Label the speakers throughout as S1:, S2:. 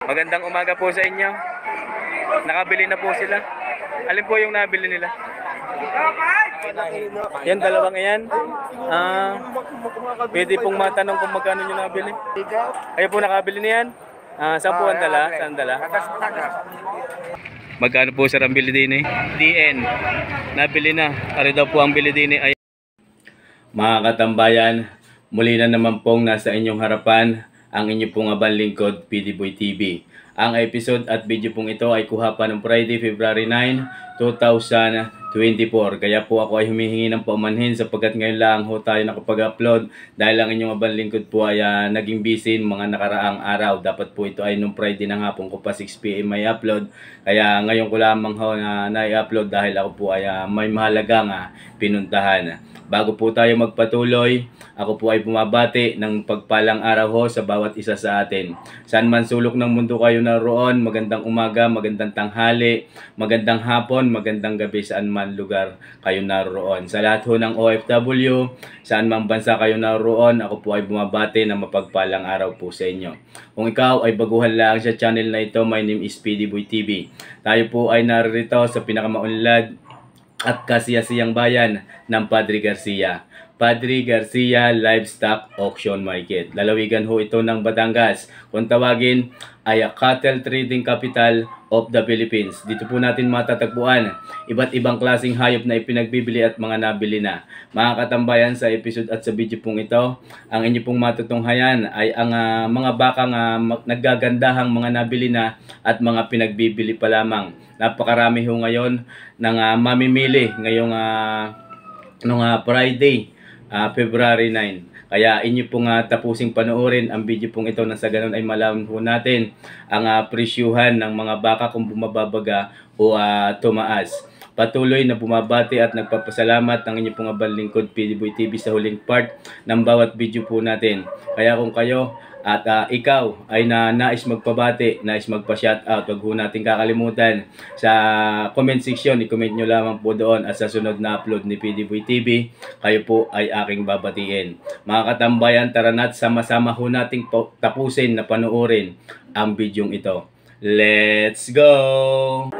S1: Magandang umaga po sa inyo. Nakabili na po sila. Alin po yung nabili nila? Yan, dalawang yan. Pwede pong matanong kung magkano nyo nabili. Kayo po nakabili niyan? Saan po ang dala? Saan dala? Magkano po sir ang bili din eh? DN. Nabili na. Ari daw po ang bili din eh. Mga katambayan, muli na naman pong nasa inyong harapan ang inyo pong abang lingkod, PD Boy TV. Ang episode at video pong ito ay kuha pa ng Friday, February 9, 2024. Kaya po ako ay humihingi ng paumanhin sapagkat ngayon lang ho tayo nakapag-upload dahil ang inyong abang lingkod po ay naging busy mga nakaraang araw. Dapat po ito ay nung Friday ng hapon ko pa 6 PM may upload. Kaya ngayon ko lamang ho na i-upload dahil ako po ay may mahalagang pinuntahan. Bago po tayo magpatuloy, ako po ay bumabati ng pagpalang araw ho sa bawat isa sa atin. Saan man sulok ng mundo kayo naroon, magandang umaga, magandang tanghali, magandang hapon, magandang gabi saan man lugar kayo naroon. Sa lahat ho ng OFW, saan mang bansa kayo naroon, ako po ay bumabati ng mapagpalang araw po sa inyo. Kung ikaw ay baguhan lang sa channel na ito, my name is PD Boy TV. Tayo po ay naririto sa pinakamaunlad at kasiyasiyang bayan ng Padre Garcia. Padre Garcia Livestock Auction Market. Lalawigan ho ito ng Batangas. Kung tawagin ay Cattle Trading Capital of the Philippines. Dito po natin matatagpuan iba't ibang klaseng hayop na ipinagbibili at mga nabili na. Mga katambayan, sa episode at sa video pong ito, ang inyo pong matutunghayan ay ang mga bakang naggagandahang mga nabili na at mga pinagbibili pa lamang. Napakarami ho ngayon ng mamimili ngayong Friday, February 9. Kaya inyo pong tapusing panoorin ang video pong ito na sa ganun ay malaman po natin ang presyuhan ng mga baka kung bumababaga o tumaas. Patuloy na bumabati at nagpapasalamat ng inyong pong abang lingkod PD Boy TV sa huling part ng bawat video po natin. Kaya kung kayo at ikaw ay nais magpabati, nais magpa-shoutout, wag ho natin kakalimutan sa comment section, i-comment nyo lamang po doon at sa sunod na upload ni PD Boy TV, kayo po ay aking babatiin. Mga katambayan, tara na't sama-sama ho nating tapusin na panoorin ang bidyong ito. Let's go!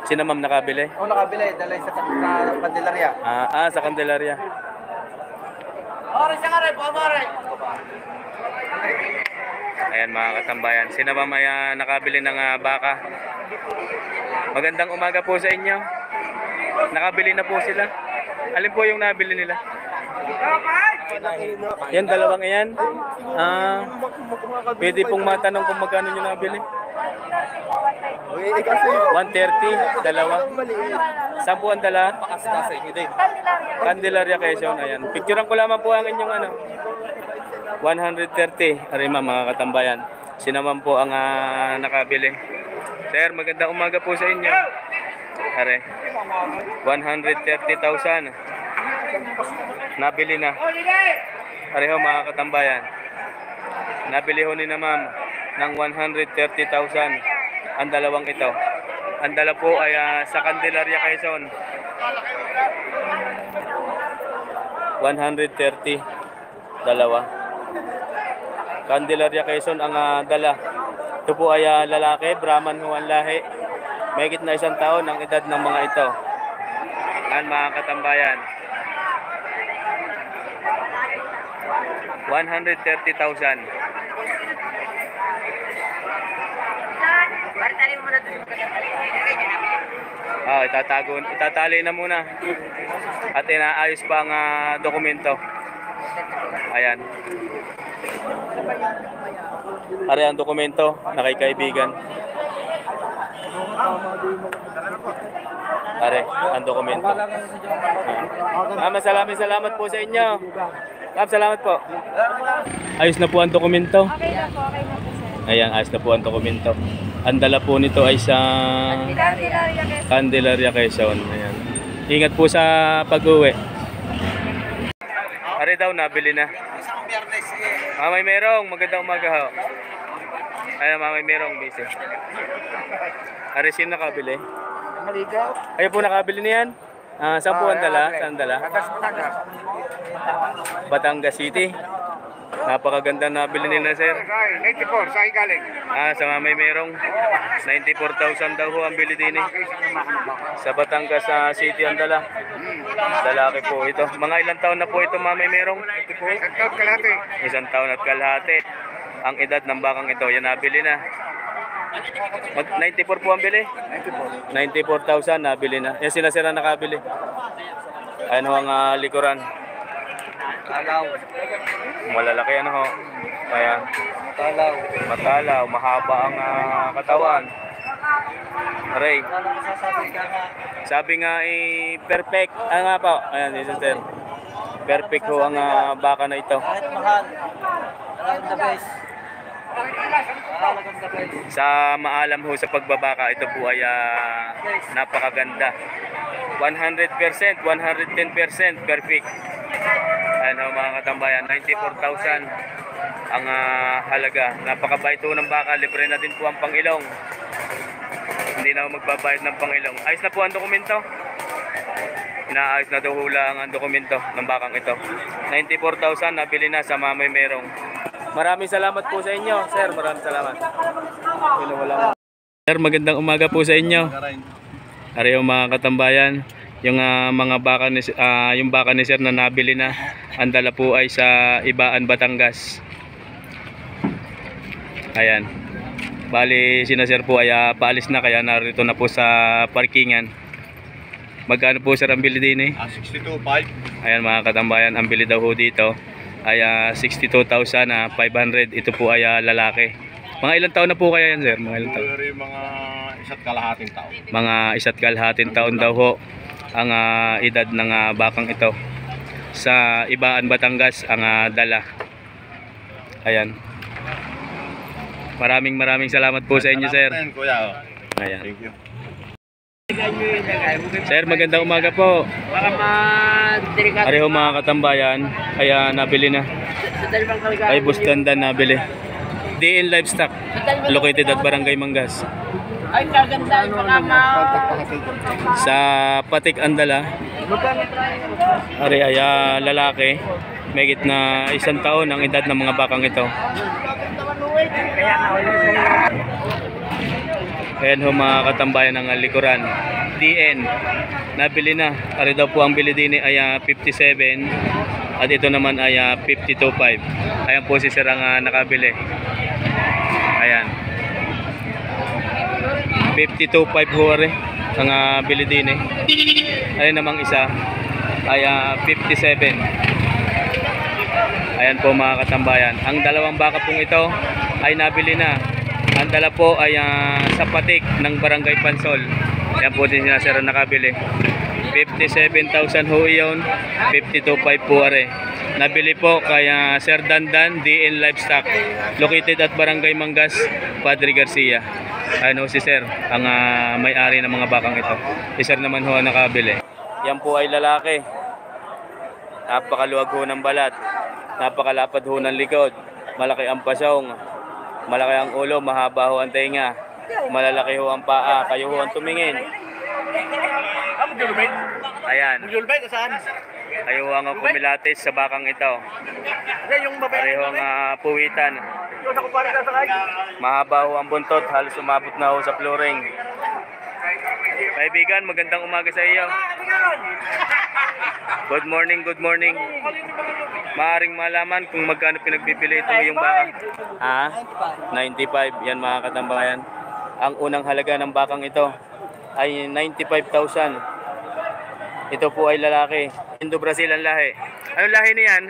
S1: Sino ma'am nakabili?
S2: Oo, nakabili. Dalay sa Candelaria.
S1: Sa Candelaria.
S2: Oras siya nga rin, pamari.
S1: Ayan mga katambayan, sino ba may nakabili ng baka? Magandang umaga po sa inyo. Nakabili na po sila. Alin po yung nabili nila? Yan, dalawang yan. Pwede pong matanong kung magkano nyo nabili. 130, dalawa. Saan po ang dala? Candelaria Quezon. Ayan. Picturean ko lamang po ang inyong 130. Arima mga katambayan. Sinaman po ang nakabili. Sir, magandang umaga po sa inyo. Are, 130,000. Nabili na. Areho mga katambayan. Nabili ho ni na ma'am ng 130,000 ang dalawang ito. Ang dala po ay sa Candelaria Quezon. 130 dalawa. Candelaria Quezon ang dala. Ito po ay lalaki, Brahman ho ang lahi. Mahigit na 1 taon ang edad ng mga ito. Yan mga katambayan. 130,000. Itatali na muna. At inaayos pa ang dokumento. Ayan. Ari ang dokumento na kay kaibigan. Ari ang dokumento. Salamat po sa inyo. Salamat po. Ayos na po ang dokumento.
S3: Okay na po, sir.
S1: Ayan, ayos na po ang dokumento. Ang dala po nito ay sa Candelaria Quezon. Ayan. Ingat po sa pag-uwi. Ari daw, nabili na. Mamay Merong, magandang umaga ho. Ayan, Mamay Merong, busy. Ari, sino nakabili? Kayo po nakabili niyan? Saan po ang dala? Saan dala? Batangas City. Napakaganda na bili nila, sir.
S2: 94, sa galing.
S1: Sa Mamay Merong, 94,000 daw ho ang bili din eh. Sa Batangas sa City ang dala. Lalaki po ito. Mga ilang taon na po ito, Mamay Merong?
S2: Isang kalahati.
S1: Isang taon at kalahati. Ang edad ng bakang ito, yan nabili na. 94 po ang bili? 94,000 nabili na. Yan sila nakabili. Ano ang likuran?
S2: Talaw.
S1: Malalaki ano ho. Ayan.
S2: Talaw.
S1: Matalaw, mahaba ang katawan. Ray. Sabi nga perfect. Nga po. Ayan, sister. Perfect ho ang baka na ito.
S2: Kahit mahal. Talagang the best. Talagang the best.
S1: Sa maalam ho sa pagbabaka, ito po ay napakaganda. 100%, 110% perfect. Ano mga katambayan, 94,000 ang halaga. Napakabait ho ng baka, libre na din po ang pangilong. Hindi na magbabayad ng pangilong. Ayos na po ang dokumento. Inaayos na daw hula ang dokumento ng bakang ito. 94,000 nabili na sa Mamay Merong. Maraming salamat po sa inyo, sir. Maraming salamat. Sir, magandang umaga po sa inyo. Ariyo mga katambayan, yung mga baka ni yung baka ni sir na nabili na, ang dala po ay sa Ibaan, Batangas. Ayan. Bali sina sir po ay paalis na, kaya narito na po sa parkingan. Magkano po sir ang bili din eh?
S2: 62.5.
S1: Ayan mga katambayan, ang bili daw ho dito ay 62,500. Ito po ay lalaki. Mga ilang taon na po kaya yan, sir? Mga ilang taon?
S2: Mga isa't kalahating taon.
S1: Mga isa't kalahating taon daw ho ang edad ng bakang ito. Sa Ibaan, Batangas ang dala. Ayan. Maraming salamat po sa inyo, sir.
S2: Kuya.
S1: Ayan.
S2: Thank you.
S1: Sir, magandang umaga po. Pareho mga katambayan, kaya nabili na. Ay Bustandan nabili. DN Livestock, located at Barangay Mangas.
S3: Ay, kaganda yung pakama.
S1: Sa Patik Andala, ari ay lalaki, megit na isang taon ang edad ng mga bakang ito. Ayan ho mga katambayan ng likuran. DN, nabili na. Ari daw po ang bili din ay 57 at ito naman ay 52.5. Ayan po si sir ang nakabili. Ayan. 52.5 ho ari ang bili din eh. Ayan namang isa ay 57. Ayan po mga katambayan. Ang dalawang baka pong ito ay nabili na. Ang dala po ay sa Patik ng Barangay Pansol. Ayan po din sila sir nakabili. 57,000 ho yun. 52.5 po are. Nabili po kay Sir Dandan DN Livestock, located at Barangay Mangas, Padre Garcia. Ano si sir ang may-ari ng mga bakang ito. Si sir naman ho nakabili. Yan po ay lalaki. Napakaluwag ho ng balat. Napakalapad ho ng likod. Malaki ang pasong. Malaki ang ulo, mahaba ho ang tenga. Malalaki ho ang paa. Kayo ho ang tumingin. Ayan. Kayo ho ang kumilatis sa bakang ito. Pareho ang puwitan. Mahaba ho ang buntot, halos umabot na ho sa flooring. Kaibigan, magandang umaga sa iyo. Good morning, good morning. Maaring malaman kung magkano pinagbibili ito yung baka. 95. Yan mga katambayan. Ang unang halaga ng bakang ito ay 95,000. Ito po ay lalaki. Indo Brazil ang lahi. Anong lahi niyan?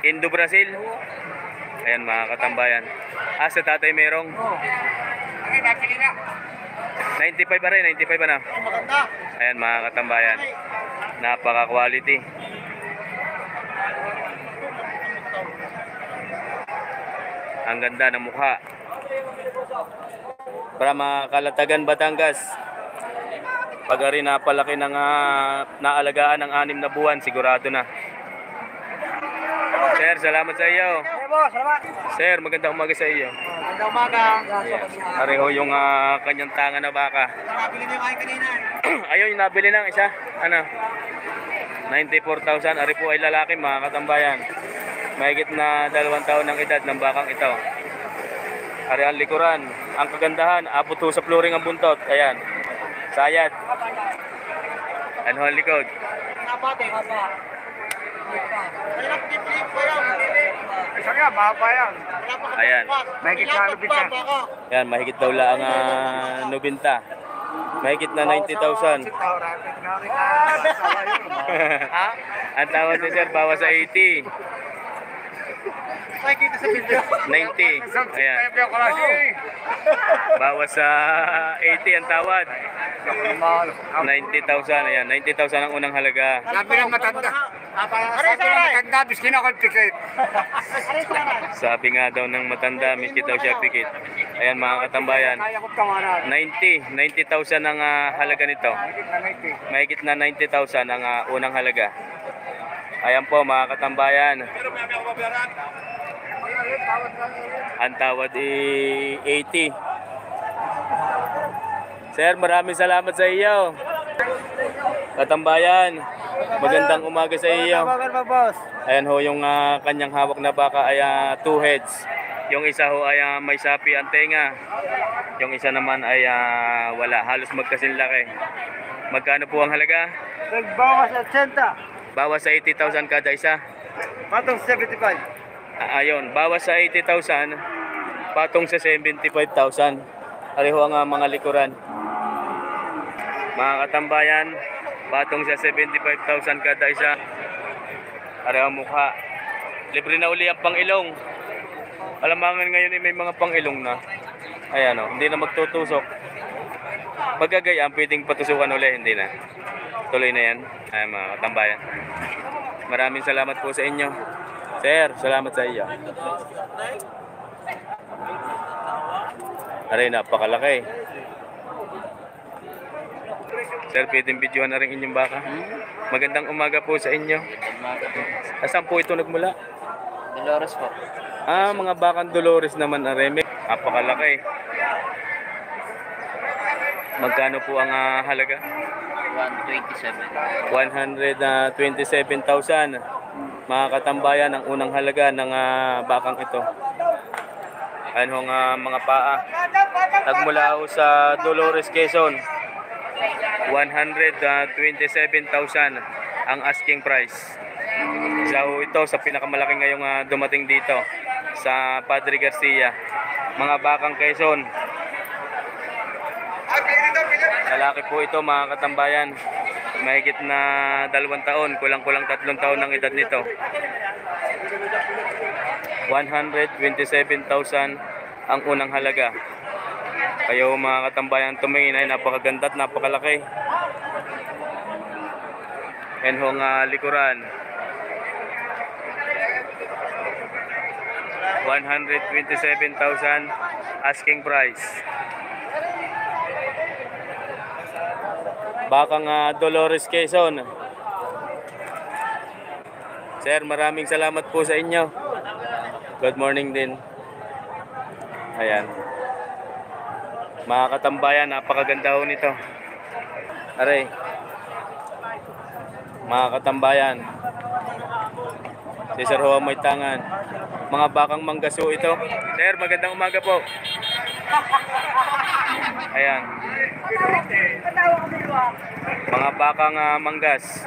S1: Indo Brazil. Ayan mga katambayan. Sa tatay merong 95 pa rin, 95 pa na. Ayan mga katambayan. Napaka quality. Ang ganda ng mukha. Para Makalatagan, Batangas. Pag rin napalaki ng naalagaan ng 6 na buwan, sigurado na. Sir, salamat sa iyo. Sir, magandang umaga sa iyo.
S2: Magandang umaga.
S1: Pareho yung kanyang tanga na baka.
S2: Nabili niyo kayo kanina.
S1: Ayun, nabili ng isa. Ano? 94,000. Ari po ay lalaki mga katambayan. Mahigit na 2 taon ng edad ng bakang ito. Ari ang likuran. Ang kagandahan, abot ho sa flooring ang buntot. Ayan. Sayad. Ano ang likod?
S2: Isa nga, mahaba yan.
S1: Ayan.
S2: Mahigit na lubit yan.
S1: Ayan, mahigit daw lang 90. Mahigit na 90,000.
S2: Ha?
S1: Ang tawad ni sir, bawas sa 80.
S2: Nakikita sa video.
S1: 90. Ayan. Bawas sa 80 ang tawad. 90,000. Ayan, 90,000 ang unang halaga.
S2: Sabi ng matanda. Sabi ng matanda, biskin ako tikit.
S1: Sabi nga daw ng matanda, miski daw siya pikit. Ayan mga katambayan.
S2: Kaya ko tamaran.
S1: 90,000 ang halaga nito. Mahigit na 90,000 ang unang halaga. Ayan po mga katambayan. Ang tawad 80. Sir, maraming salamat sa iyo. Katambayan, magandang umaga sa iyo. Ayan ho yung kanyang hawak na baka ay 2 heads. Yung isa ho ay may sapi ang tenga. Yung isa naman ay wala, halos magkasinlaki. Magkano po ang halaga?
S2: Nagbawas sa 80.
S1: Bawas sa 80,000 kada isa.
S2: Matong 75.
S1: Ayun, bawas sa 80,000, patong sa 75,000. Pareho ang mga likuran. Mga katambayan, patong sa 75,000 kada isa. Pareho ang mukha. Libre na uli ang pang-ilong. Alamangan ngayon may mga pang-ilong na. Ayan o, hindi na magtutusok. Magagayaan, pwedeng patusukan uli, hindi na. Tuloy na yan. Ayan mga katambayan. Maraming salamat po sa inyo. Sir, salamat sa iyo. Aray, napakalaki. Sir, pwedeng videohan na rin inyong baka. Magandang umaga po sa inyo. Asan po ito nagmula?
S3: Dolores po.
S1: Mga bakang Dolores naman, Areme. Napakalaki. Magkano po ang halaga?
S3: 127.
S1: 127,000. Mga katambayan, ang unang halaga ng bakang ito. Ayan hong mga paa. Nagmula ho sa Dolores, Quezon. 127,000 ang asking price. Isa ho ito sa pinakamalaki ngayong dumating dito sa Padre Garcia. Mga bakang Quezon. Lalaki po ito mga katambayan. Mahigit na 2 taon, kulang-kulang 3 taon ng edad nito. 127,000 ang unang halaga. Kayo mga katambayan tumingin ay napakaganda at napakalaki. Yan hong likuran. 127,000 asking price. Bakang Dolores, Quezon. Sir, maraming salamat po sa inyo. Good morning din. Ayan. Mga katambayan, napakaganda ho nito. Aray. Mga katambayan. Si Sir Hoa may tangan. Mga bakang manggaso ito. Sir, magandang umaga po. Ayan. Mga bakang manggas.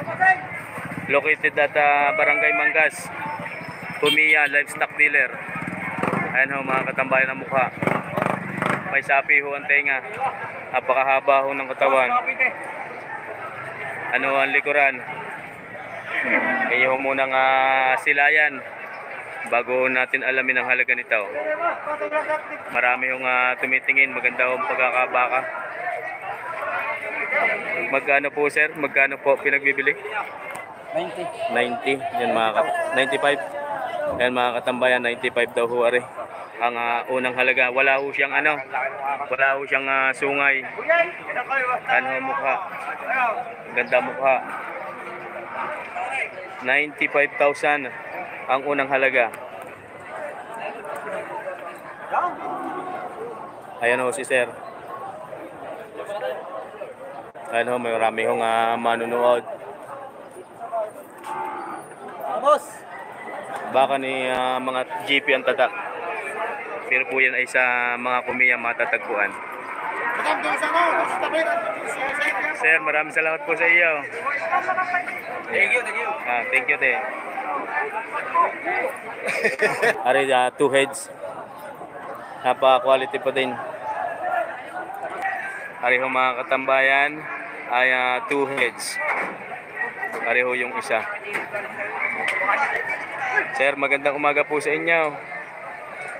S1: Located at Barangay Mangas. Pumiya, livestock dealer. Ayan ho mga katambayan ng mukha. May sapi ho ang tenga. Napakahaba ho ng katawan. Ano ang likuran? Kayo ho munang silayan bago natin alamin ang halaga nito. Marami hong tumitingin. Maganda hong pagkakabaka. Magkano po sir? Magkano po pinagbibili?
S3: 90.
S1: 90. Yan mga 95. Yan mga katambayan, 95 daw ho are. Ang unang halaga. Wala ho siyang wala ho siyang sungay. Ano mukha? Ganda mukha. 95,000 ang unang halaga. Ayan ho si sir. Ayan ho, may marami hong manunood.
S2: Boss!
S1: Baka ni mga GP ang tatak. Pero po yan ay sa mga kumiya matatagpuan. Sir, maraming salamat po sa iyo.
S3: Thank you, thank you.
S1: Thank you, te. Ari, 2 heads. Napaka-quality pa din. Ari ho mga katambayan ay 2 heads. Ari ho yung isa. Sir, magandang umaga po sa inyo.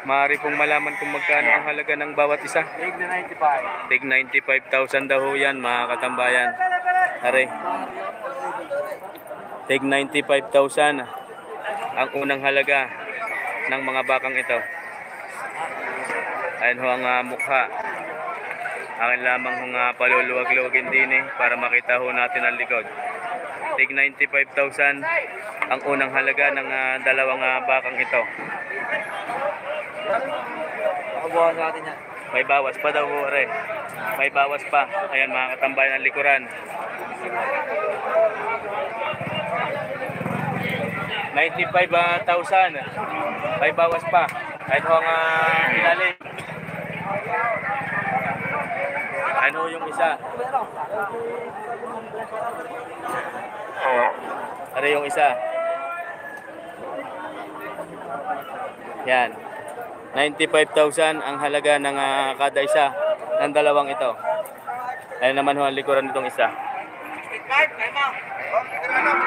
S1: Maaari pong malaman kung magkano ang halaga ng bawat isa.
S3: Tig na 95.
S1: Tig 95,000 daw ho yan mga katambayan. Ari. Tig 95,000 ang unang halaga ng mga bakang ito. Ayan ho ang mukha. Akin lamang hong paluluwag-luwagin din para makita ho natin ang likod. Tig 95,000 ang unang halaga ng dalawang bakang ito.
S3: Makabuhan natin yan.
S1: May bawas pa daw ho, re. May bawas pa. Ayan mga katambayan ng likuran. 95,000. May bawas pa. Ayan ho ang ilalim. Ayan ho yung isa. Ano yung isa? Yan. 95,000 ang halaga ng kada isa ng dalawang ito. Ayan naman ho ang likuran nitong isa.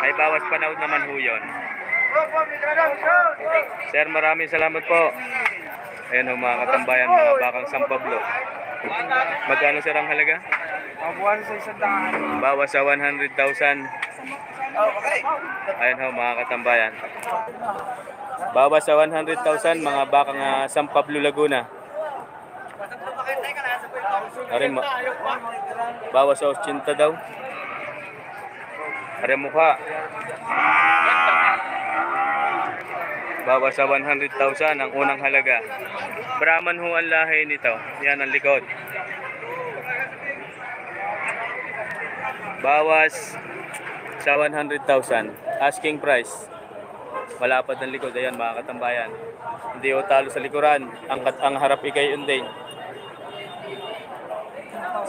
S1: May bawas panahon naman ho yun. Sir, maraming salamat po. Ayan ho mga katambayan, mga bakang San Pablo. Magkano sir ang halaga?
S3: Makabuhan sa 100.
S1: Bawas sa 100,000. Ayan ho mga katambayan. Bawas sa 100,000 mga bakang San Pablo, Laguna. Arin mo. Bawas sa 80 daw. Arin mukha. Bawas sa 100,000 ang unang halaga. Brahman ho ang lahi nito. Yan ang likod. Bawas sa 100,000. Asking price. Malapad ng likod. Ayan mga katambayan. Hindi o talo sa likuran. Ang harap ikay unding.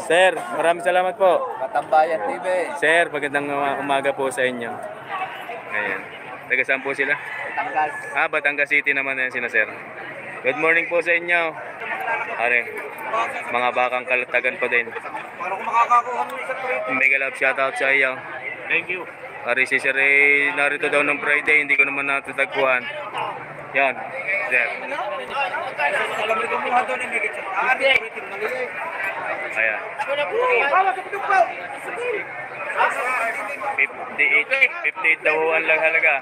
S1: Sir, maraming salamat po.
S3: Katambayan TV.
S1: Sir, magandang umaga po sa inyo. Ayan. Taga saan po sila?
S3: Tanggal.
S1: Batangas City naman yan sila, sir. Good morning po sa inyo. Are, mga bakang kalatagan pa din.
S3: Para kung makakakuha mo isang trade.
S1: Mega love shoutout sa iyo.
S3: Thank you.
S1: Are, si Sir narito daw ng Friday, hindi ko naman natutagpuan. Yan, sir.
S3: Alam mo kumuha doon ng higit.
S1: Ayan. 58 daw ang lang halaga.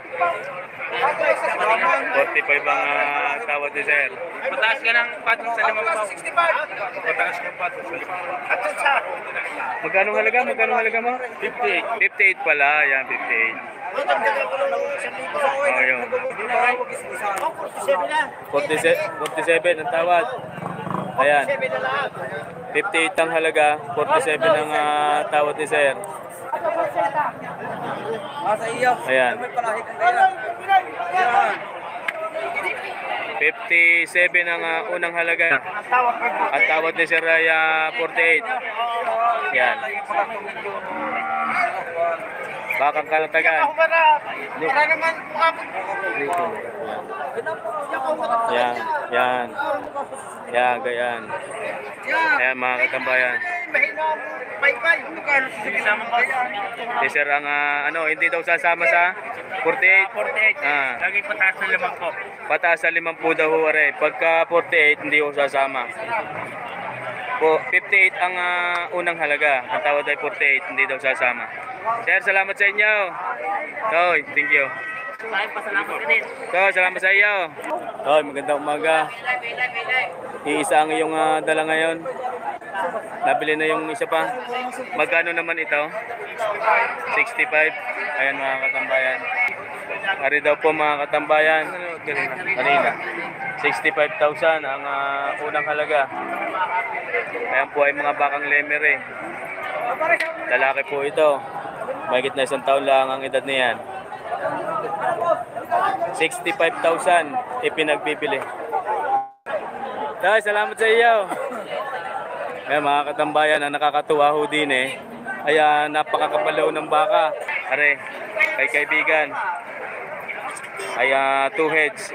S1: 45 ang tawad ni sir.
S3: Mataas ka ng patong sa 65. Mataas ka ng patong sa 65.
S1: Magkano halaga? Magkano halaga mo?
S3: 58.
S1: 58 pala. Yan, 58. Oh, yun. 47 ang tawad. Ayan. 58 ang halaga. 47 ang tawad ni sir.
S3: Sa iyo.
S1: Ayan.
S3: May palahi kang kaya.
S1: 57 ang unang halaga. Ang tawad ni Sir ay 48. Yan. Bakang kalatagan. Yan. Yan. Yan, ganyan. Ayan mga katambayan. Si Sir ang hindi daw sasama sa 48.
S3: 48. Lagi pataas na 5 ko.
S1: Pataas sa 50 daw ho, are. Pagka 48, hindi ko sasama. 58 ang unang halaga. Ang tawad ay 48, hindi daw sasama. Sir, salamat sa inyo. Toy, thank you.
S3: Pasalamat ka din.
S1: Toy, salamat sa iyo. Toy, magandang umaga. Iisa ang iyong dala ngayon. Nabili na yung isa pa. Magkano naman ito? 65. Ayan mga katambayan. Ari daw po mga katambayan. Kanina. 65,000 ang unang halaga. Ayan po ay mga bakang lemere. Lalaki po ito. Mahigit na 1 taon lang ang edad niyan. 65,000 ipinagbibili. Dahil salamat sa iyo. Ayan mga katambayan, ang nakakatuwa ho din ay napakakapalaw ng baka. Are, kay kaibigan ay 2 heads.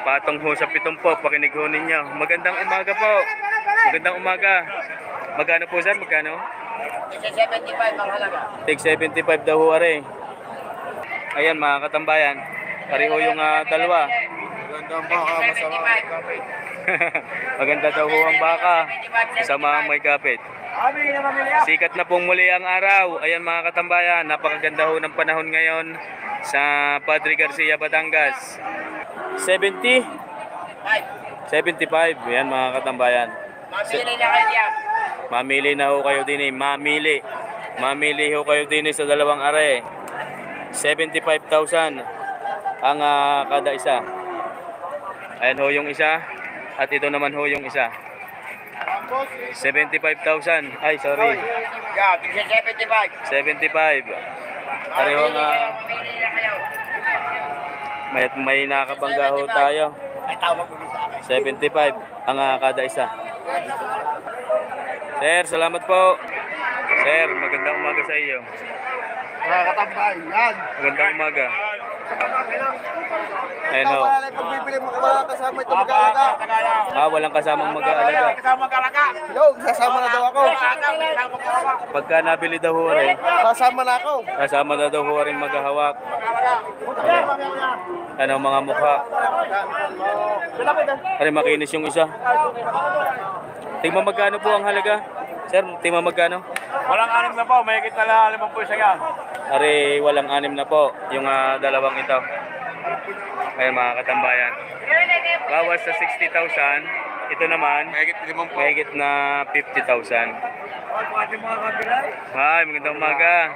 S1: Patong ho sa 7 po, pakinig ho ninyo. Magandang umaga po. Magandang umaga. Magkano po sir? Magkano?
S2: 75 ang halaga.
S1: Tig 75 daw ho are. Ayan mga katambayan, pareho yung dalawa.
S3: Magandang baka, masama ang kapit.
S1: Maganda daw ho ang baka, kasama ang may kapit. Sikat na pong muli ang araw. Ayan mga katambayan, napakaganda ho ng panahon ngayon sa Padre Garcia, Batangas. 70? 75. Ayan mga katambayan.
S2: Mamili na kayo diyan.
S1: Mamili na ho kayo din mamili. Mamili ho kayo din sa dalawang are. 75,000 ang kada isa. Ayan ho yung isa. At ito naman ho yung isa. 75,000. Ay, sorry.
S2: Yeah, 75.
S1: 75. Pareho nga. May nakabangga ho tayo.
S2: Ay, tawag ko sa akin.
S1: 75 ang kada isa. Sir, salamat po. Sir, magandang umaga sa iyo.
S3: Mga katambay, yan.
S1: Magandang umaga. Ayun ho.
S3: Pagbibili mo wala kasama ito mag-alaga.
S1: Walang kasamang mag-aalaga.
S2: Kasama mag-alaga.
S3: Yo, sasama na daw ako.
S1: Pagka nabili daw ho rin,
S3: Sasama na ako.
S1: kasama na daw ho rin maghahawak. Ano mga mukha. Ari makinis yung isa. Tingnan magkano po ang halaga? Sir, tingnan magkano?
S3: Walang anim na po, may higit na 5 po isa yan.
S1: Ari walang 6 na po yung dalawang ito. Ayun mga katambayan. Bawas sa 60,000, ito naman mahigit na 50,000. Ay, magandang umaga.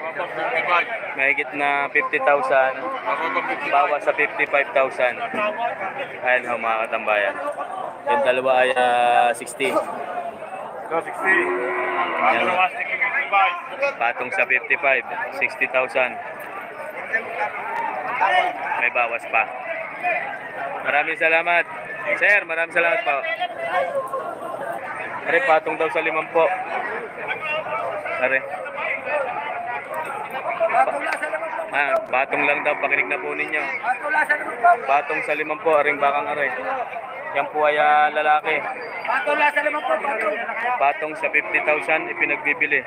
S1: Mahigit na 50,000. Bawas sa 55,000. Ayun ho mga katambayan. Yung dalawa ay 60.
S3: 60.
S1: Yan. Patong sa 55, 60,000. May bawas pa. Maraming salamat. Sir, maraming salamat po. Are, patong daw sa 5 po. Are. Patong lang daw, pakinig na po ninyo. Patong sa 5 po, aring bakang are. Yan po ay lalaki. Patong sa 50,000 ipinagbibili.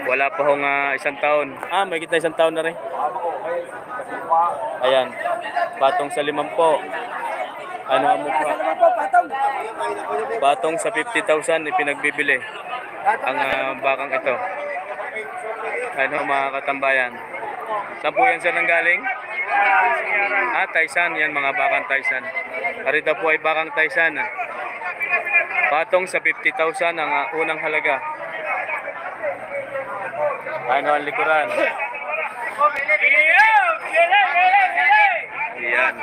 S1: Wala pa hong 1 taon. May kita 1 taon na rin. Ayan. Patong sa 5 po. Ano ang mukha? Patong sa 50,000 ipinagbibili. Ang bakang ito. Ano mga katambayan? Saan po yan sir nang galing? Taisan. Yan mga bakang Taisan. Arito po ay bakang Taisan. Patong sa 50,000 ang unang halaga. Ano ang likuran? Ayan.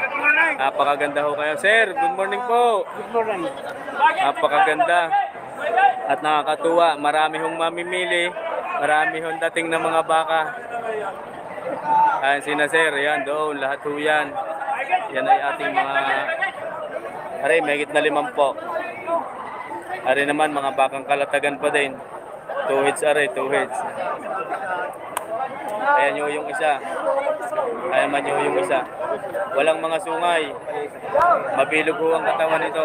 S1: Napakaganda ho kayo. Sir, good morning po. Good morning. Napakaganda. At nakakatuwa. Marami hong mamimili. Marami hong dating na mga baka. Ayan sina sir. Ayan doon. Lahat ho yan. Yan ay ating mga... Aray, may higit na 5 po. Aray naman, mga bakang kalatagan pa din. 2 heads aray, 2 heads. Ayan nyo yung isa. Ayan man nyo yung isa. Walang mga sungay. Mabilog ho ang katawan nito.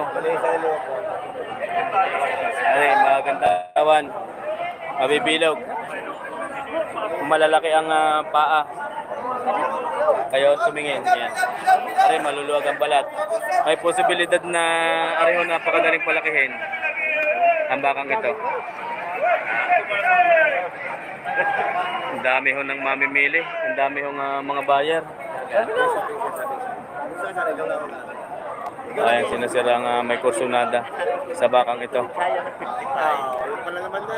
S1: Aray, maganda katawan. Mabibilog. Malalaki ang paa. Kayo tumingin. Ayan. Aray, maluluwag ang balat. May posibilidad na aray ho napakadaling palakihin ang bakang ito. Ang dami ho ng mamimili. Ang dami ho mga buyer. Ayan, sinasirang may kursunada sa bakang ito.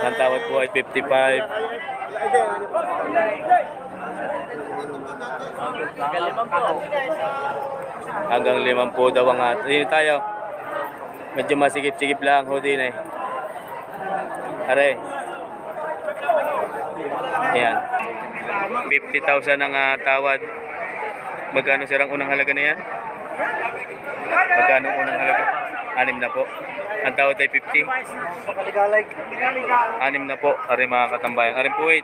S1: Ang tawad po ay 55. Hanggang 50 daw ang atin. Tayo. Medyo masikip-sikip lang ho din eh. Are. Ayan. 50,000 ang tawad. Magkano sir ang unang halaga na yan? Magkano ang unang halaga? 6 na po. Ang tawad ay 50. 6 na po. Ari mga katambayan. Ari po wait.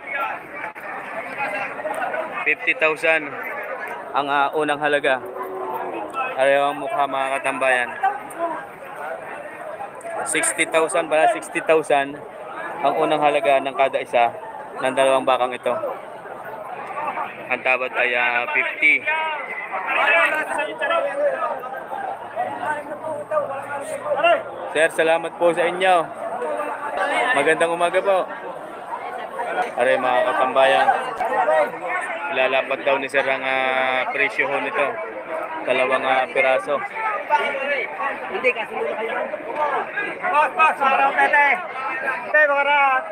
S1: 50,000 ang unang halaga. Ari ang mukha mga katambayan. 60,000 pala. 60,000 ang unang halaga ng kada isa ng dalawang bakang ito. Ang tawad ay 50. Sir, salamat po sa inyo. Magandang umaga po. Aray mga katambayan, ilalapat daw ni sir ang presyo ho nito. Dalawang piraso.
S2: Hindi kasi muna kayo. Boss, araw tete. Tete, makarat.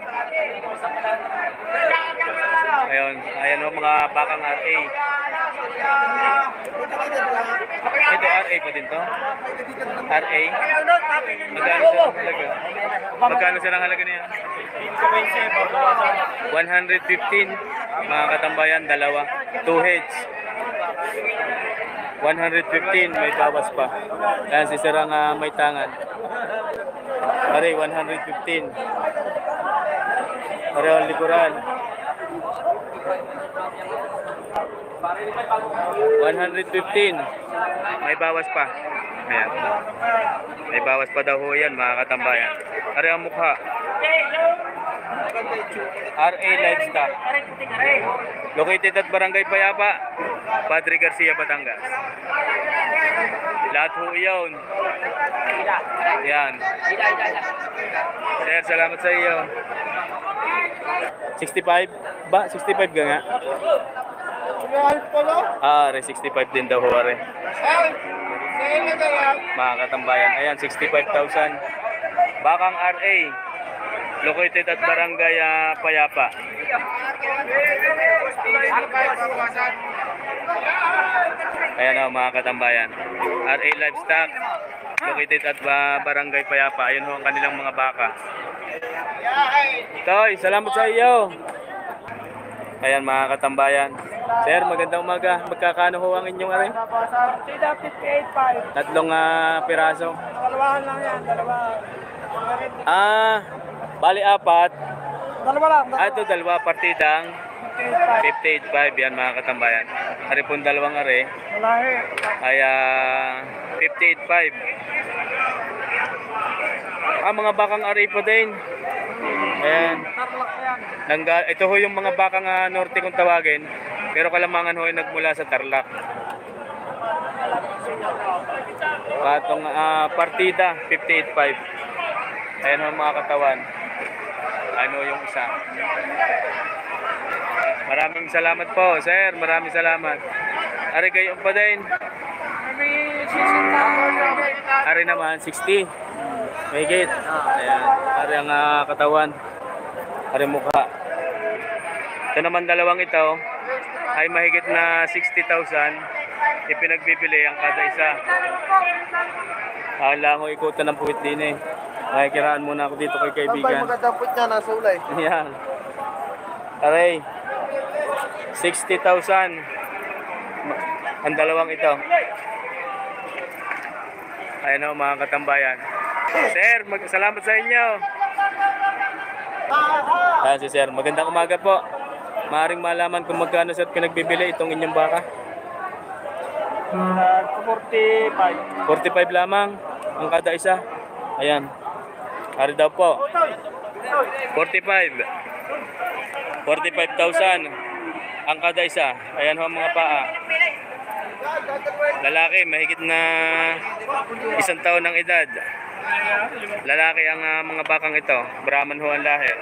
S1: Ayan o mga bakang RA. Ito RA pa din to? RA? Magkano sir ang halaga? Magkano sir ang halaga niya? 115 mga katambayan, dalawa. 2 heads. 115, may bawas pa. Yan si sir ang may tangan. Pare, 115. Pare, ang likuran. 115. May bawas pa. Ayan. May bawas pa daw ho yan mga katambayan. Pare, ang mukha. RA Livestock. Located at Barangay Payapa, Padre Garcia, Batangas. Lahat ho yun. Yan. Sir, salamat sa iyo. 65? Ba? 65 ka nga? Are, 65 din daw ho, are. Mga katambayan. Ayan, 65,000. Bakang RA. Located at Barangay Payapa. Ayan o mga katambayan. RA Livestock. Located at Barangay Payapa. Ayun ho ang kanilang mga baka. Toy, salamat sa iyo. Ayan mga katambayan. Sir, magandang umaga. Magkakano ho ang inyong aray?
S2: 58.5.
S1: Tatlong piraso.
S2: Dalawahan lang yan, dalawa.
S1: Bali apat.
S2: Dalawa lang.
S1: Ito dalawa partidang 58.5 yan mga katambayan. Ari pong dalawang are
S2: Malahi.
S1: ay 58.5. Mga bakang are po din. Ayan. Ito ho yung mga bakang norte kung tawagin. Pero kalamangan ho ay nagmula sa Tarlac. Patong partida 58.5. Ayan ho mga katawan. Ano yung isa. Maraming salamat po, sir. Maraming salamat. Ari kayo pa din. Ari naman 60. May gate. Ayan. Ari ang katawan. Ari mukha. Ito naman dalawang ito ay mahigit na 60,000. Ipinagbibili ang kada isa. Lang ho ikutan ng puwit din eh. Nakikiraan muna ako dito kay kaibigan.
S2: Magandang put niya, nasa ulay.
S1: Ayan. Aray. 60,000. Ang dalawang ito. Ayan o mga katambayan. Sir, salamat sa inyo. Ayan si sir. Magandang umaga po. Maaring malaman kung magkano sir pinagbibili itong inyong baka.
S2: 45.
S1: 45 lamang ang kada isa. Ayan. Ari daw po. 45. 45,000 ang kada isa. Ayan ho ang mga paa. Lalaki, mahigit na 1 taon ng edad. Lalaki ang mga bakang ito. Brahman ho ang lahi.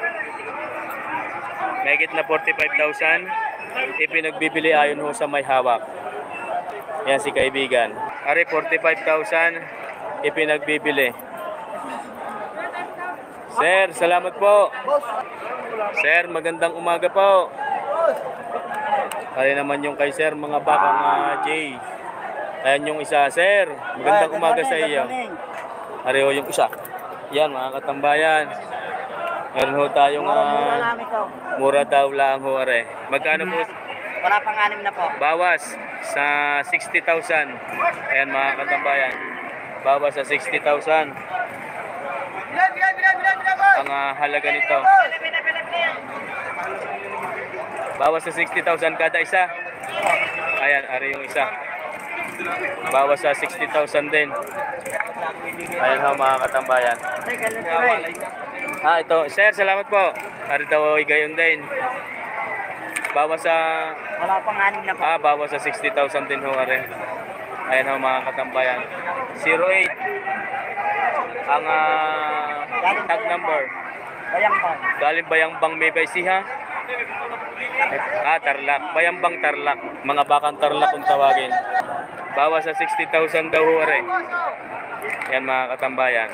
S1: Mahigit na 45,000. Ipinagbibili ayon ho sa may hawak. Yan si kaibigan. Ari 45,000. Ipinagbibili. Sir, salamat po. Sir, magandang umaga po. Kaya naman yung kay sir, mga bakang J. Ayan yung isa, sir. Magandang umaga sa iyo. Areho yung isa. Yan, mga katambayan. Meron ho tayong mura daw lang ho, are. Magkano po?
S2: Wala pang 6 na po.
S1: Bawas sa 60,000. Ayan mga katambayan. Bawas sa 60,000. Ang halaga nito. Bawas sa 60,000 kada isa. Ayan, ari yung isa. Bawas sa 60,000 din. Ayan ho mga katambayan. Ito. Sir, salamat po. Ari daw ay gayon din. Bawas sa...
S2: Wala pang 6 na po.
S1: Bawas sa 60,000 din ho ari. Ayan ho mga katambayan. 08. Ang tag number.
S2: Bayambang.
S1: Galing Bayambang may Baysiha. Tarlac. Bayambang Tarlac. Mga bakang Tarlac kung tawagin. Bawas sa 60,000 daw ho ari. Yan mga katambayan.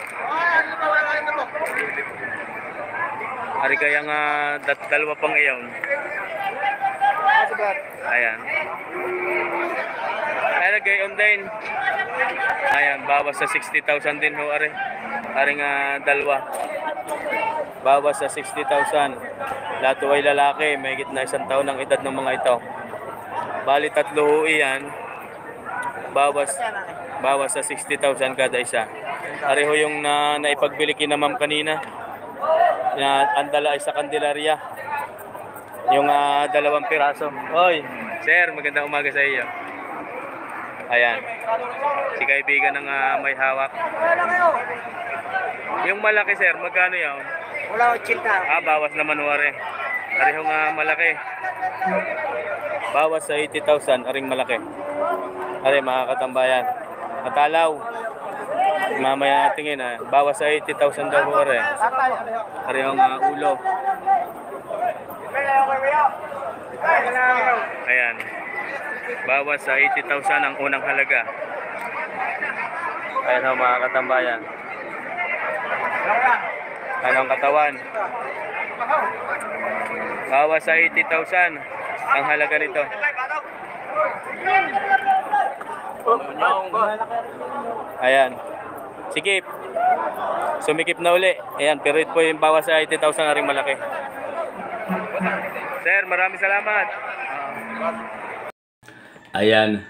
S1: Ari kayang dalawa pang iyon. Ayan. Ayan, gayon din. Ayan, bawas sa 60,000 din ho ari. Aring dalawa. Bawas sa 60,000. Lahat ay lalaki. May gitna 1 taon ng edad ng mga ito. Bali 3 ho iyan. Bawas sa 60,000 kada isa. Ari ho yung naipagbili kina ma'am kanina. Andala ay sa Candelaria. Yung 2 piraso. Hoy, sir, magandang umaga sa iyo. Ayan. Si kaibigan ng may hawak. Yung malaki, sir, magkano yun?
S2: Wala 80.
S1: Bawas naman wari. Arihong malaki. Bawas sa 80,000, aring malaki. Ari mga katambayan. Matalaw. Mamaya tingin bawas sa 80,000 daw wari. Arihong ulo. Ayan. Bawas sa 80,000 ang unang halaga. Ayan ho mga katambayan. Anong katawan? Bawas sa 80,000 ang halaga nito. Ayan. Sikip. Sumikip na uli. Ayan, pero ito po yung bawas sa 80,000 aring malaki. Sir, maraming salamat. Ayan.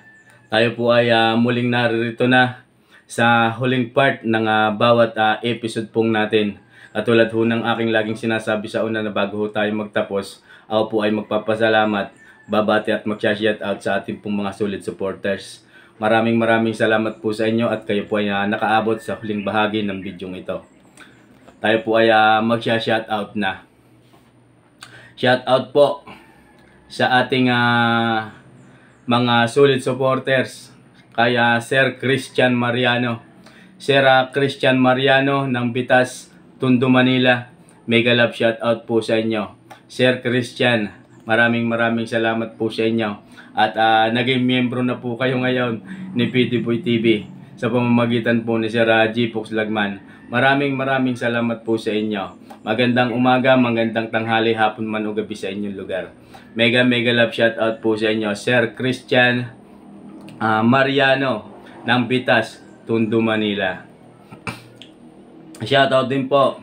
S1: Tayo po ay muling naririto na sa huling part ng bawat episode pong natin. Katulad ho ng aking laging sinasabi sa una na bago ho tayo magtapos, ako po ay magpapasalamat, babati at mag-shout out sa ating pong mga solid supporters. Maraming salamat po sa inyo at kayo po ay nakaabot sa huling bahagi ng bidyong ito. Tayo po ay mag-shout out na. Shout out po sa ating mga solid supporters. Kaya Sir Christian Mariano. Sir Christian Mariano ng Bitas, Tondo, Manila. Mega love shout out po sa inyo. Sir Christian, maraming salamat po sa inyo. At naging miyembro na po kayo ngayon ni PT Boy TV sa pamamagitan po ni Sir G-Fox Lagman. Maraming salamat po sa inyo. Magandang umaga, magandang tanghali, hapon man o gabi sa inyong lugar. Mega love shout out po sa inyo. Sir Christian Mariano ng Bitas, Tondo, Manila. Shout out din po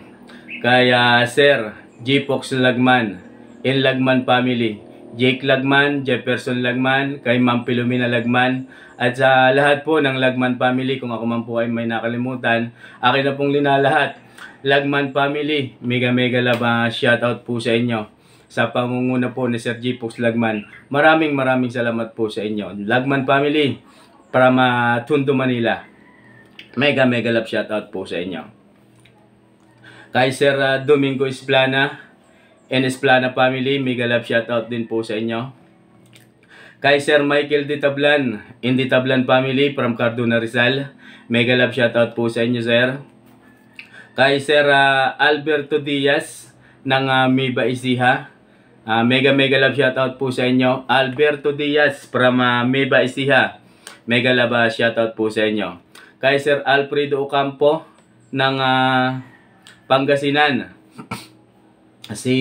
S1: kay Sir G-Fox Lagman, in Lagman family. Jake Lagman, Jefferson Lagman, kay Ma'am Pilomena Lagman, at sa lahat po ng Lagman family. Kung ako man po ay may nakalimutan, akin na pong linalahat. Lagman family, mega love shout out po sa inyo sa pangunguna po ni Sir G-Fox Lagman. Maraming salamat po sa inyo. Lagman family from Tondo, Manila. Mega love shout out po sa inyo. Kay Sir Domingo Esplana and Esplana family, mega love shout out din po sa inyo. Kay Sir Michael Di Tablan in Di Tablan family from Cardona, Rizal, mega love shout out po sa inyo, sir. Kay Sir Alberto Diaz ng Miba Ecija, mega love shout out po sa inyo. Alberto Diaz from Miba Ecija, mega love shout out po sa inyo. Kay Sir Alfredo Ocampo ng Pangasinan. Si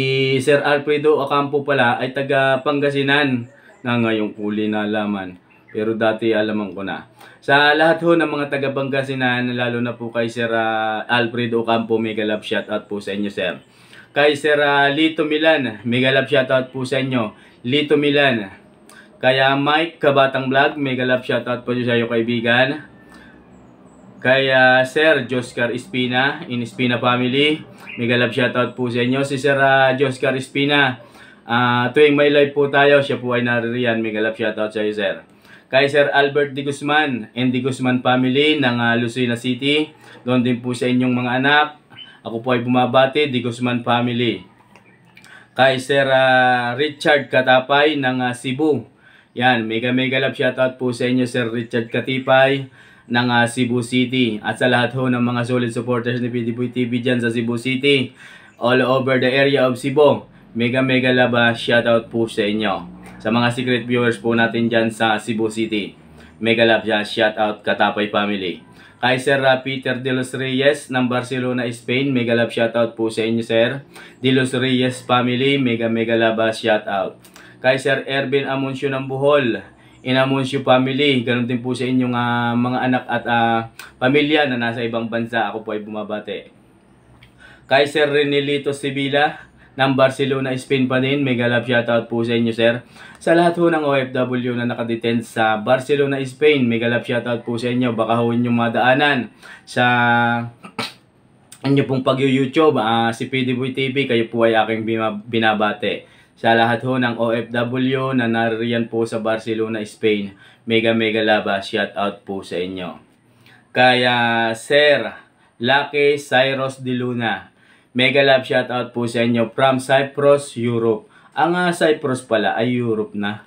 S1: Sir Alfredo Ocampo pala ay taga Pangasinan na ngayong huli na alaman. Pero dati alaman ko na. Sa lahat ho ng mga taga Pangasinan, lalo na po kay Sir Alfredo Ocampo, mega love shout out po sa inyo, sir. Kay Sir Lito Milan, mega love shout out po sa inyo. Lito Milan, Kaya Mike Kabatang Vlog, mega love shoutout po sa iyo kaibigan. Kaya Sir Joscar Espina, in Espina family, mega love shoutout po sa inyo. Si Sir Joscar Espina, tuwing may live po tayo, siya po ay naririyan, mega love shoutout sa iyo Sir. Kay Sir Albert Di Guzman and Di Guzman family ng Lucena City, doon din po sa inyong mga anak. Ako po ay bumabati, Di Guzman family. Kay Sir Richard Katapay ng Cebu. Yan, mega love shoutout po sa inyo Sir Richard Katipay ng Cebu City. At sa lahat ho ng mga solid supporters ni PDBoy TV dyan sa Cebu City, all over the area of Cebu, mega love shoutout po sa inyo. Sa mga secret viewers po natin dyan sa Cebu City, mega love shoutout Katapay family. Kay Sir Peter De Los Reyes ng Barcelona, Spain, mega love shoutout po sa inyo Sir. De Los Reyes family, mega love shoutout. Kay Sir Ervin Amuncio ng Bohol, in Amuncio family, ganun din po sa inyong mga anak at pamilya na nasa ibang bansa, ako po ay bumabati. Kay Sir Renelito Sibila ng Barcelona, Spain pa din, mega love shoutout po sa inyo Sir. Sa lahat ho ng OFW na nakadetent sa Barcelona, Spain, mega love shoutout po sa inyo. Baka ho inyong madaanan sa inyo pong pag-YouTube, si PDBoy TV, kayo po ay aking binabate. Sa lahat ho ng OFW na naririyan po sa Barcelona, Spain, mega love shoutout po sa inyo. Kaya Sir Lucky Cyrus de Luna, mega love shoutout po sa inyo from Cyprus, Europe. Ang Cyprus pala ay Europe na.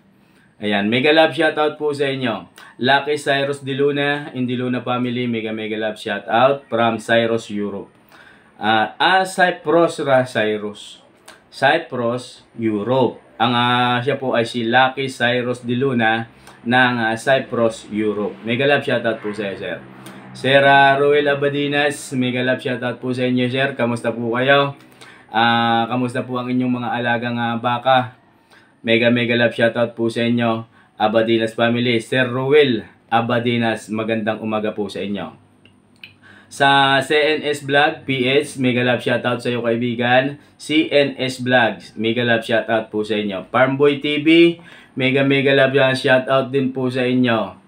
S1: Ayan, mega love shoutout po sa inyo. Lucky Cyrus de Luna, in the Luna family, mega love shoutout from Cyprus, Europe. Cyprus, Europe. Ang siya po ay si Lucky Cyrus de Luna ng Cyprus, Europe. Mega love shoutout po sa iyo, Sir. Sir Roel Abadinas, mega love shoutout po sa inyo, Sir. Kamusta po kayo? Kamusta po ang inyong mga alagang baka? Mega love shoutout po sa inyo, Abadinas family. Sir Roel Abadinas, magandang umaga po sa inyo. Sa CNS Vlog PH, mega love shoutout sa iyo kaibigan. CNS Vlogs, mega love shoutout po sa inyo. Farmboy TV, mega love shoutout din po sa inyo.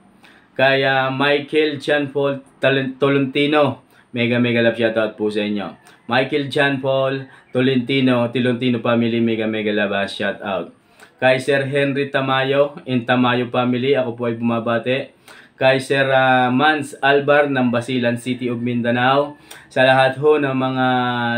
S1: Kaya Michael Chan Paul Tolentino, mega love shoutout po sa inyo. Michael Chan Paul Tolentino family, mega love shoutout. Kay Sir Henry Tamayo in Tamayo family, ako po ay bumabati. Kay Sir Mans Albar ng Basilan City of Mindanao. Sa lahat ho ng mga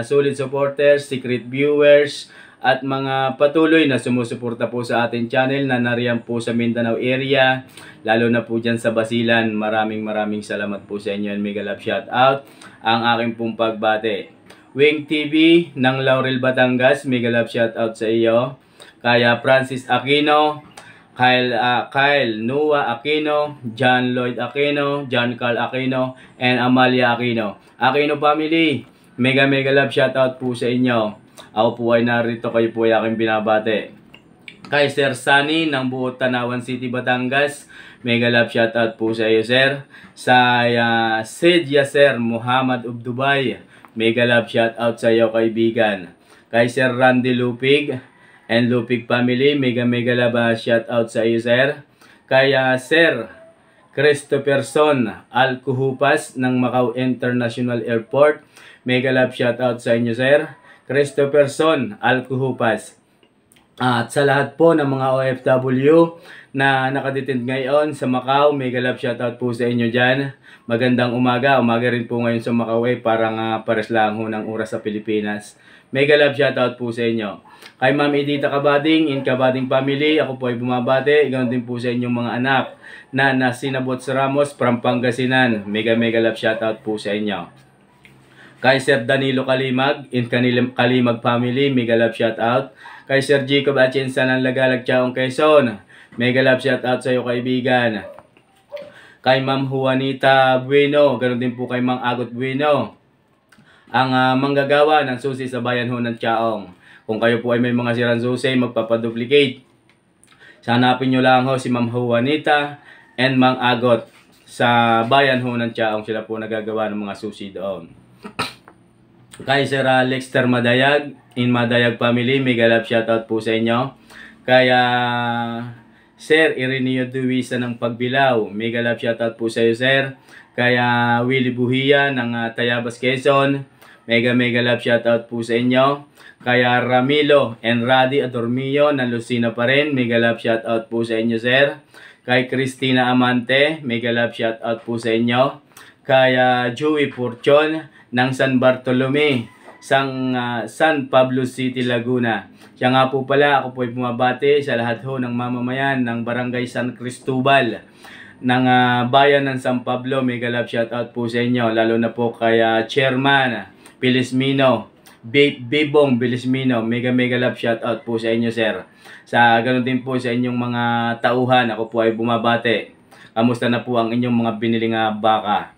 S1: solid supporters, secret viewers, at mga patuloy na sumusuporta po sa ating channel na nariyan po sa Mindanao area, lalo na po dyan sa Basilan. Maraming salamat po sa inyo and mega love shoutout. Ang aking pong pagbate. Wing TV ng Laurel, Batangas, mega love shoutout sa iyo. Kaya Francis Aquino, Kyle Noah Aquino, John Lloyd Aquino, John Carl Aquino, and Amalia Aquino. Aquino family, mega love shoutout po sa inyo. Ako po ay narito, kayo po ay aking binabate. Kay Sir Sunny ng Buot Tanawan City, Batangas, mega love shoutout po sa iyo Sir. Sa Sid Yasser Muhammad of Dubai, mega love shoutout sa iyo kaibigan. Kay Sir Randy Lupig and Lupig family, mega love shoutout sa iyo Sir. Kaya Sir Christopherson Alcuhupas ng Macau International Airport, mega love shoutout sa inyo Sir. Christopherson Alcuhupas. At sa lahat po ng mga OFW na nakadetend ngayon sa Macau, mega love shoutout po sa inyo dyan. Magandang umaga. Umaga rin po ngayon sa Macau parang pares lang ho ng oras sa Pilipinas. Mega love shoutout po sa inyo. Kay Ma'am Edita Kabading, in Kabading family, ako po ay bumabate. Ganoon din po sa inyong mga anak na Nasinabot Ramos from Pangasinan. Mega love shoutout po sa inyo. Kay Sir Danilo Kalimag, in Kalimag family, mega love shoutout. Kay Sir Jacob Atienza ng Lagalag, Chaong Quezon, mega love shoutout sa iyo kaibigan. Kay Ma'am Juanita Bueno, ganoon din po kay Mang Agot Bueno, ang manggagawa ng susi sa bayan ho ng Chaong. Kung kayo po ay may mga sirang susi, magpapaduplicate, hanapin nyo lang ho si Ma'am Juanita and Mang Agot sa bayan ho ng Chaong. Sila po nagagawa ng mga susi doon. Kay Sir Lexter Madayag, in Madayag family, mega love shoutout po sa inyo. Kaya Sir Ireneo Duwisa ng Pagbilao, mega love shoutout po sa iyo, sir. Kaya Willie Buhia ng Tayabas, Quezon, mega love shoutout po sa inyo. Kaya Ramilo and Radi Adormio ng Lucina pa rin, mega love shoutout po sa inyo, sir. Kay Christina Amante, mega love shoutout po sa inyo. Kaya Joey Porchon ng San Bartolome, San Pablo City, Laguna. Siya nga po pala, ako po ay bumabati sa lahat ho ng mamamayan ng Barangay San Cristobal ng bayan ng San Pablo. Mega love shoutout po sa inyo, lalo na po kay Chairman Bilismino, Bibong Bilismino, mega love shoutout po sa inyo, sir. Sa ganoon din po sa inyong mga tauhan, ako po ay bumabati. Kamusta na po ang inyong mga biniling baka?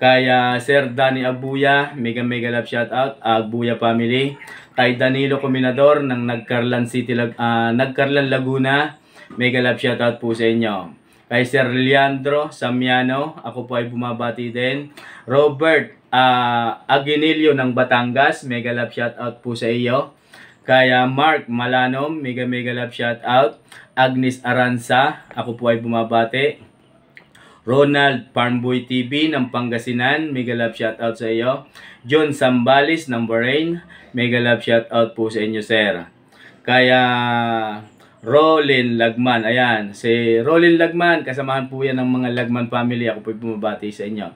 S1: Kaya Sir Danny Abuya, mega love shoutout, Abuya family. Kay Danilo Cominador ng Nagcarlan City, Nagcarlan, Laguna, mega love shoutout po sa inyo. Kay Sir Leandro Samiano, ako po ay bumabati din. Robert Aguinilio ng Batangas, mega love shoutout po sa iyo. Kaya Mark Malanom, mega love shoutout. Agnes Aranza, ako po ay bumabati. Ronald Farmboy TV ng Pangasinan, mega love shoutout sa iyo. John Sambalis ng Bahrain, mega love shoutout po sa inyo, sir. Kaya Rolin Lagman, ayan, si Rolin Lagman, kasamahan po yan ng mga Lagman family, ako po bumabati sa inyo.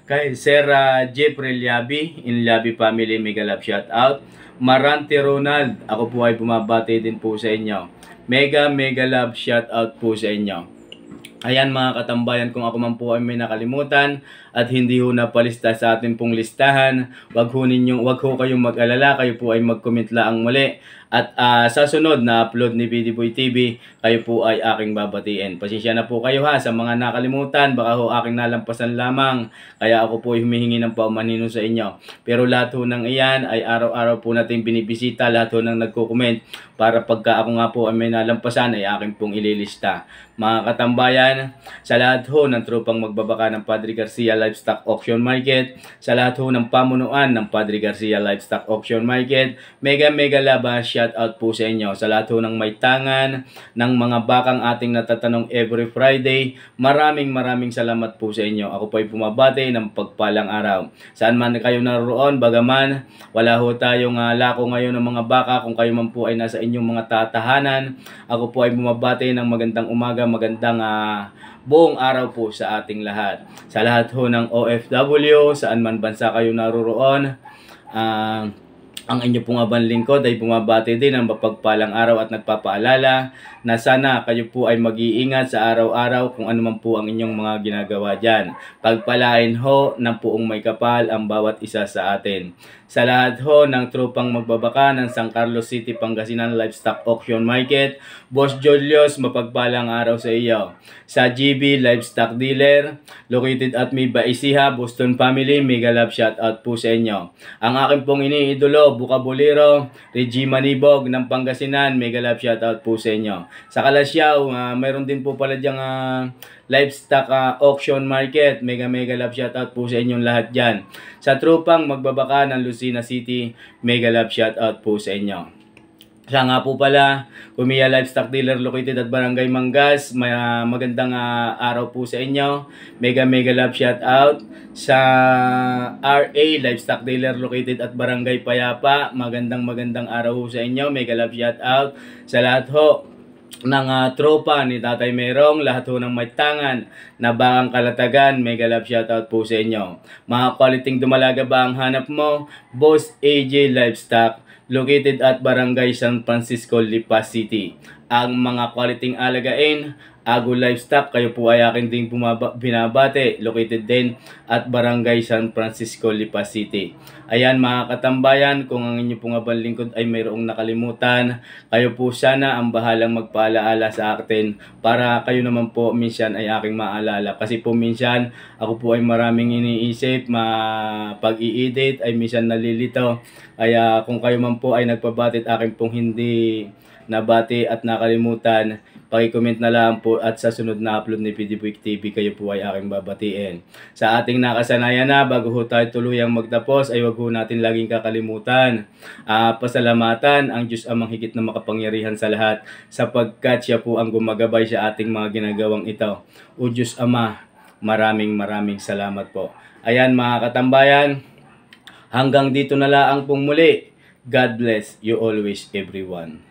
S1: Kay Sir Jeffrey Liabi, in Liabi family, mega love shoutout. Marante Ronald, ako po ay bumabati din po sa inyo. Mega love shoutout po sa inyo. Ayan mga katambayan, kung ako man po ay may nakalimutan at hindi ho napalista sa atin pong listahan, wag ho kayong mag-alala, kayo po ay mag-comment lang muli. At sa sunod na upload ni BD Boy TV, kayo po ay aking babatiin. Pasensya na po kayo ha sa mga nakalimutan, baka ho aking nalampasan lamang, kaya ako po ay humihingi ng paumanhin sa inyo. Pero lahat ho ng iyan ay araw-araw po natin binibisita, lahat ho ng nagko-comment, para pagka ako nga po ay may nalampasan ay aking pong ililista. Mga katambayan, sa lahat ho ng tropang magbabaka ng Padre Garcia Livestock Auction Market, sa lahat ho ng pamunuan ng Padre Garcia Livestock Auction Market, mega love shout out po sa inyo. Sa lahat ho ng may tangan ng mga bakang ating natatanong every Friday, maraming salamat po sa inyo. Ako po ay pumabati ng pagpalang araw. Saan man kayo naroon, bagaman wala ho tayong lako ngayon ng mga baka, kung kayo man po ay nasa inyong mga tatahanan, ako po ay bumabati ng magandang umaga, magandang buong araw po sa ating lahat. Sa lahat ho ng OFW, saan man bansa kayo naroon, ang inyo pong abang lingkod ay bumabati din ng mapagpalang araw at nagpapaalala na sana kayo po ay mag-iingat sa araw-araw kung ano man po ang inyong mga ginagawa dyan. Pagpalain ho ng puong may kapal ang bawat isa sa atin. Sa lahat ho ng tropang magbabaka ng San Carlos City, Pangasinan Livestock Auction Market, Boss Julius, mapagpalang araw sa iyo. Sa GB Livestock Dealer, located at Miba Ecija, Boston Family, mega love shout out po sa inyo. Ang aking pong iniidolo, Bukabolero, Reggie Manibog ng Pangasinan, mega love shout out po sa inyo. Sa Kalasyaw, mayroon din po pala diyang livestock auction market, mega love shout out po sa inyong lahat dyan. Sa tropang magbabaka ng Lucina City, mega love shout out po sa inyo. Siya nga po pala, Kumiya Livestock Dealer located at Barangay Mangas, magandang araw po sa inyo. Mega love shout out. Sa RA Livestock Dealer located at Barangay Payapa, magandang araw po sa inyo. Mega love shout out. Sa lahat ho ng tropa ni Tatay Merong, lahat ho ng may tangan na bakang kalatagan, mega love shoutout po sa inyo. Mga quality dumalaga ba ang hanap mo? Boss AJ Livestock, located at Barangay San Francisco, Lipa City. Ang mga quality alagain, Ago Livestock, kayo po ay akin ding binabate, located din at Barangay San Francisco, Lipa City. Ayan mga katambayan, kung ang inyo pong abang lingkod ay mayroong nakalimutan, kayo po sana ang bahalang magpaalaala sa akin para kayo naman po minsan ay aking maalala. Kasi po minsan ako po ay maraming iniisip, pag-i-edit ay minsan nalilito. Kaya kung kayo man po ay nagpabatit akin pong hindi nabati at nakalimutan, paki-comment na lang po at sa sunod na upload ni PDBuik TV kayo po ay aking babatiin. Sa ating nakasanayan na, bago ho tayo tuluyang magtapos ay wag ho natin laging kakalimutan. Pasalamatan ang Diyos Amang higit na makapangyarihan sa lahat, sapagkat siya po ang gumagabay sa ating mga ginagawang ito. O Diyos Ama, maraming salamat po. Ayan mga katambayan, hanggang dito na lang pong muli. God bless you always everyone.